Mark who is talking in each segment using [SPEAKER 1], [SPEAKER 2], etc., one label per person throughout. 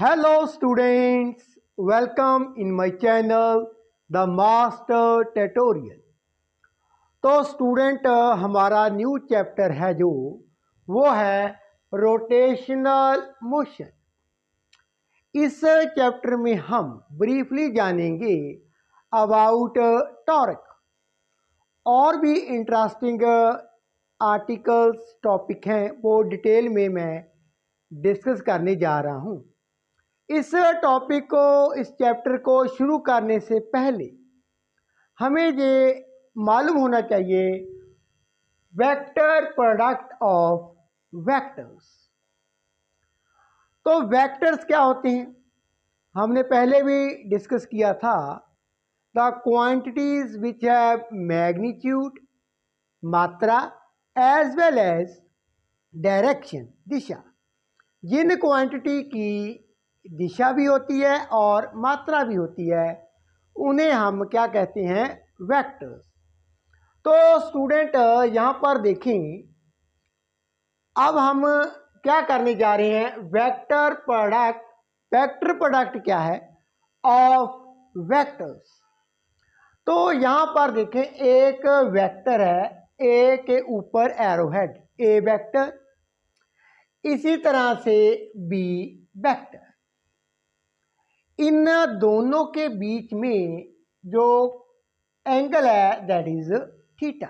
[SPEAKER 1] Hello students, welcome in my channel The Master Tutorial। तो student हमारा new chapter है जो वो है रोटेशनल मोशन। इस चैप्टर में हम ब्रीफली जानेंगे अबाउट टॉर्क और भी इंटरेस्टिंग आर्टिकल्स टॉपिक हैं वो डिटेल में मैं डिस्कस करने जा रहा हूँ। इस टॉपिक को इस चैप्टर को शुरू करने से पहले हमें ये मालूम होना चाहिए वेक्टर प्रोडक्ट ऑफ वेक्टर्स। तो वेक्टर्स क्या होते हैं हमने पहले भी डिस्कस किया था। The quantities which have magnitude मात्रा एज वेल एज डायरेक्शन दिशा, जिन क्वांटिटी की दिशा भी होती है और मात्रा भी होती है उन्हें हम क्या कहते हैं, वेक्टर्स। तो स्टूडेंट यहाँ पर देखें, अब हम क्या करने जा रहे हैं, वेक्टर प्रोडक्ट। वेक्टर प्रोडक्ट क्या है, ऑफ वेक्टर्स। तो यहाँ पर देखें, एक वेक्टर है, ए के ऊपर एरो हेड ए वेक्टर, इसी तरह से बी वेक्टर। इन दोनों के बीच में जो एंगल है दैट इज थीटा।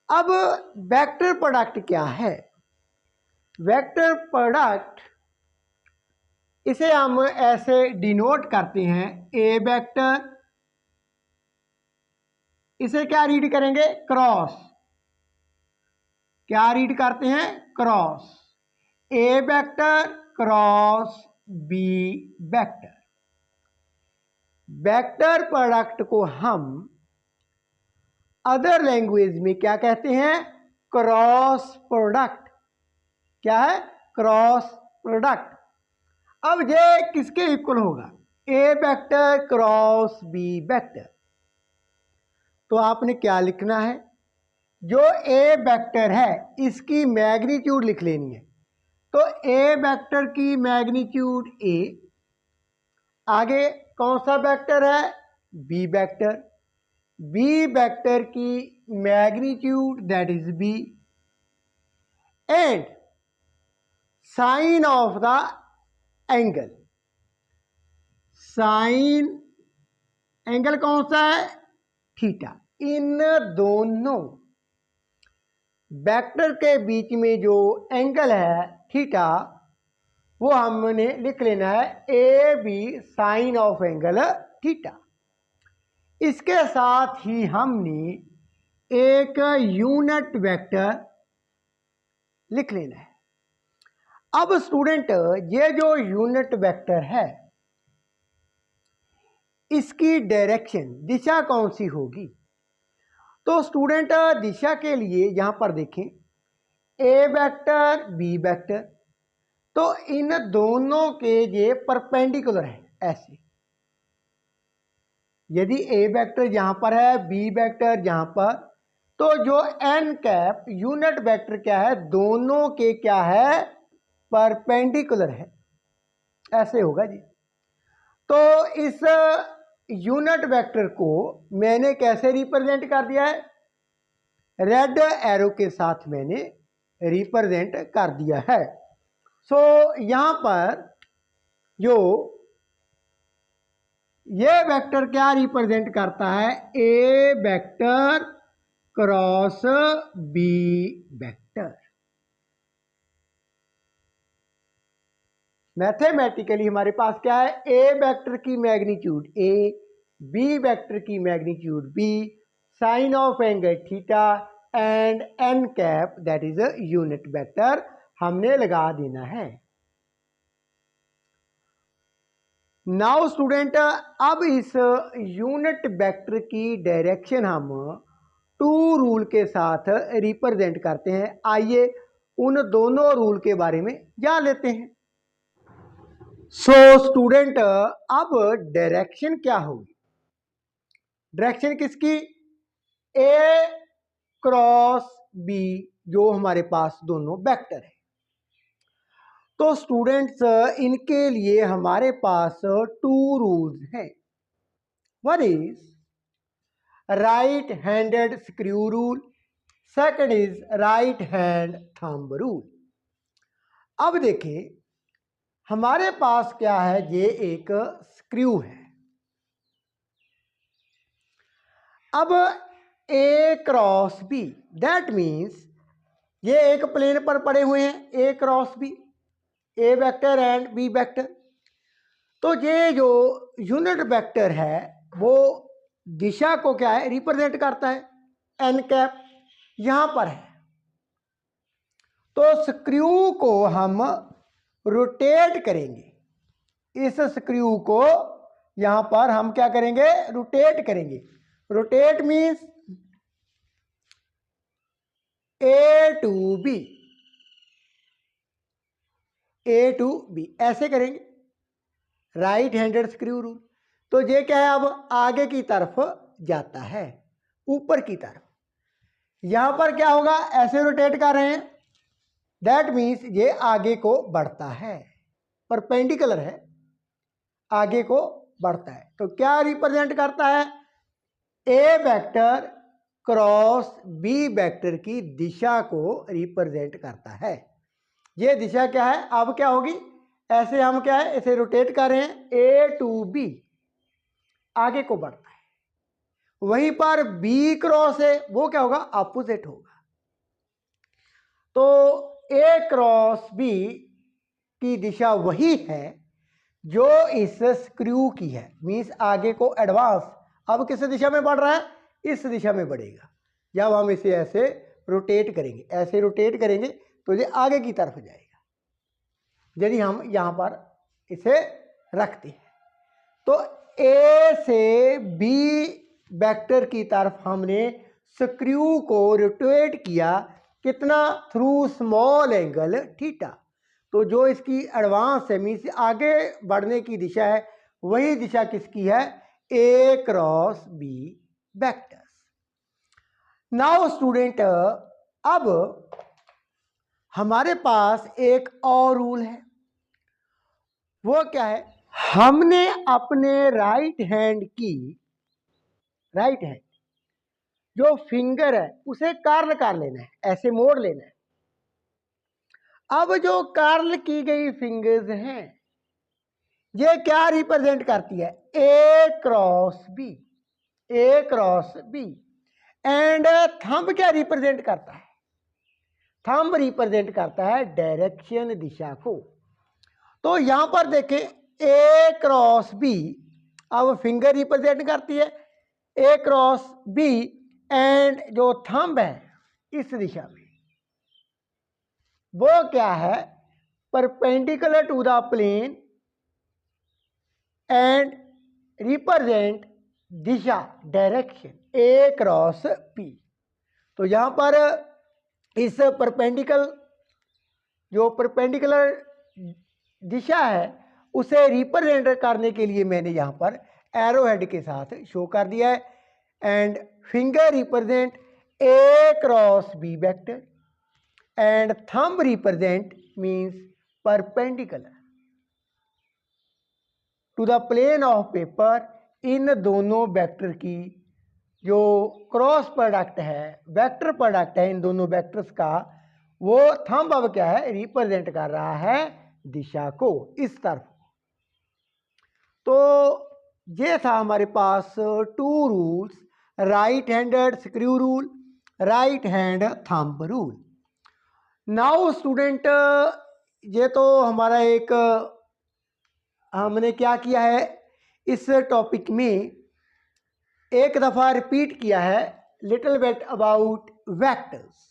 [SPEAKER 1] अब वेक्टर प्रोडक्ट क्या है, वेक्टर प्रोडक्ट इसे हम ऐसे डिनोट करते हैं, ए वेक्टर, इसे क्या रीड करेंगे, क्रॉस। क्या रीड करते हैं, cross A vector cross B vector. Vector product को हम अदर लैंग्वेज में क्या कहते हैं, क्रॉस प्रोडक्ट। क्या है, क्रॉस प्रोडक्ट। अब ये किसके इक्वल होगा, ए वेक्टर क्रॉस बी वेक्टर। तो आपने क्या लिखना है, जो ए वेक्टर है इसकी मैग्नीट्यूड लिख लेनी है। तो ए वेक्टर की मैग्नीट्यूड ए, आगे कौन सा वेक्टर है, बी वेक्टर, बी वेक्टर की magnitude that is B, and sine of the angle. Sine angle कौन सा है, थीटा। इन दोनों वेक्टर के बीच में जो एंगल है थीटा, वो हमने लिख लेना है A B sine of angle theta. इसके साथ ही हमने एक यूनिट वेक्टर लिख लेना है। अब स्टूडेंट ये जो यूनिट वेक्टर है इसकी डायरेक्शन दिशा कौन सी होगी। तो स्टूडेंट दिशा के लिए यहां पर देखें, ए वेक्टर बी वेक्टर, तो इन दोनों के ये परपेंडिकुलर है ऐसे। यदि ए वेक्टर यहां पर है, बी वेक्टर यहां पर, तो जो एन कैप यूनिट वेक्टर क्या है, दोनों के क्या है, परपेंडिकुलर है, ऐसे होगा जी। तो इस यूनिट वेक्टर को मैंने कैसे रिप्रेजेंट कर दिया है, रेड एरो के साथ मैंने रिप्रेजेंट कर दिया है। सो यहां पर जो ये वेक्टर क्या रिप्रेजेंट करता है, A vector cross B vector. Mathematically हमारे पास क्या है, ए वेक्टर की मैग्नीट्यूड ए, बी वेक्टर की magnitude B, sine of angle theta, and N cap that is a unit vector हमने लगा देना है। नाउ स्टूडेंट, अब इस यूनिट वेक्टर की डायरेक्शन हम टू रूल के साथ रिप्रेजेंट करते हैं। आइए उन दोनों रूल के बारे में जान लेते हैं। सो स्टूडेंट, अब डायरेक्शन क्या होगी, डायरेक्शन किसकी, ए क्रॉस बी, जो हमारे पास दोनों वेक्टर है। तो स्टूडेंट्स इनके लिए हमारे पास 2 रूल्स हैं। One is right handed screw rule, second is right hand thumb rule. अब देखिए हमारे पास क्या है, ये एक स्क्रू है। अब A cross B, that means ये एक प्लेन पर पड़े हुए हैं, A cross B, A vector and B vector. तो ये जो यूनिट वेक्टर है वो दिशा को क्या है, रिप्रेजेंट करता है, एन कैप यहां पर है। तो स्क्रू को हम रोटेट करेंगे, इस स्क्रू को यहां पर हम क्या करेंगे, रोटेट करेंगे। Rotate means A to B, A to B ऐसे करेंगे, राइट हैंडेड स्क्रू रूल। तो ये क्या है, अब आगे की तरफ जाता है, ऊपर की तरफ। यहां पर क्या होगा, ऐसे रोटेट कर रहे हैं, दैट मीन्स ये आगे को बढ़ता है, परपेंडिकुलर है, आगे को बढ़ता है। तो क्या रिप्रेजेंट करता है, A vector cross B vector की दिशा को रिप्रेजेंट करता है। ये दिशा क्या है, अब क्या होगी, ऐसे हम क्या है, इसे रोटेट कर रहे हैं, ए टू बी आगे को बढ़ता है। वहीं पर बी क्रॉस है, वो क्या होगा, अपोजिट होगा। तो ए क्रॉस बी की दिशा वही है जो इस स्क्रू की है, मीन्स आगे को एडवांस। अब किस दिशा में बढ़ रहा है, इस दिशा में बढ़ेगा। जब हम इसे ऐसे रोटेट करेंगे, ऐसे रोटेट करेंगे तो ये आगे की तरफ जाएगा, यदि हम यहाँ पर इसे रखते हैं। तो ए से बी वेक्टर की तरफ हमने स्क्रू को रोटेट किया, कितना, थ्रू स्मॉल एंगल थीटा। तो जो इसकी एडवांस है, मीन्स आगे बढ़ने की दिशा है, वही दिशा किसकी है, A cross B vectors. Now student अब हमारे पास एक और रूल है, वो क्या है, हमने अपने राइट हैंड जो फिंगर है उसे कर्ल कर लेना है, ऐसे मोड़ लेना है। अब जो कर्ल की गई फिंगर्स हैं ये क्या रिप्रेजेंट करती है, A cross B, A cross B. And thumb क्या रिप्रेजेंट करता है, थंब रिप्रेजेंट करता है डायरेक्शन, दिशा को। तो यहां पर देखें ए क्रॉस बी, अब फिंगर रिप्रेजेंट करती है ए क्रॉस बी, एंड जो थंब है इस दिशा में वो क्या है, perpendicular to the plane and represent दिशा, डायरेक्शन, ए क्रॉस पी। तो यहां पर इस परपेंडिकुलर दिशा है उसे रिप्रेजेंट करने के लिए मैंने यहां पर एरो हेड के साथ शो कर दिया है। And finger represent A cross B vector and thumb represent means perpendicular to the plane of paper. इन दोनों वेक्टर की जो क्रॉस प्रोडक्ट है, वेक्टर प्रोडक्ट है इन दोनों वेक्टर्स का, वो थंब अब क्या है, रिप्रेजेंट कर रहा है दिशा को, इस तरफ। तो ये था हमारे पास 2 rules, right handed screw rule, right hand thumb rule. Now student ये तो हमारा एक हमने क्या किया है, इस टॉपिक में एक दफ़ा रिपीट किया है लिटिल बिट अबाउट वेक्टर्स।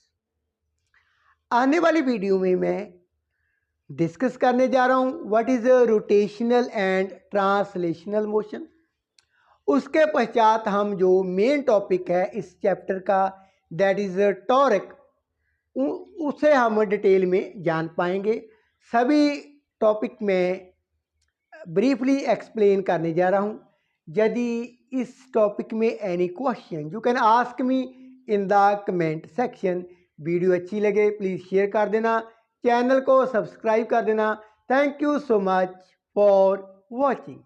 [SPEAKER 1] आने वाली वीडियो में मैं डिस्कस करने जा रहा हूँ what is rotational and translational motion. उसके पश्चात हम जो मेन टॉपिक है इस चैप्टर का, दैट इज़ टॉरिक, उसे हम डिटेल में जान पाएंगे। सभी टॉपिक में ब्रीफली एक्सप्लेन करने जा रहा हूँ। यदि इस टॉपिक में any question you can ask me in the comment section. Video अच्छी लगे प्लीज़ शेयर कर देना, चैनल को सब्सक्राइब कर देना। Thank you so much for watching.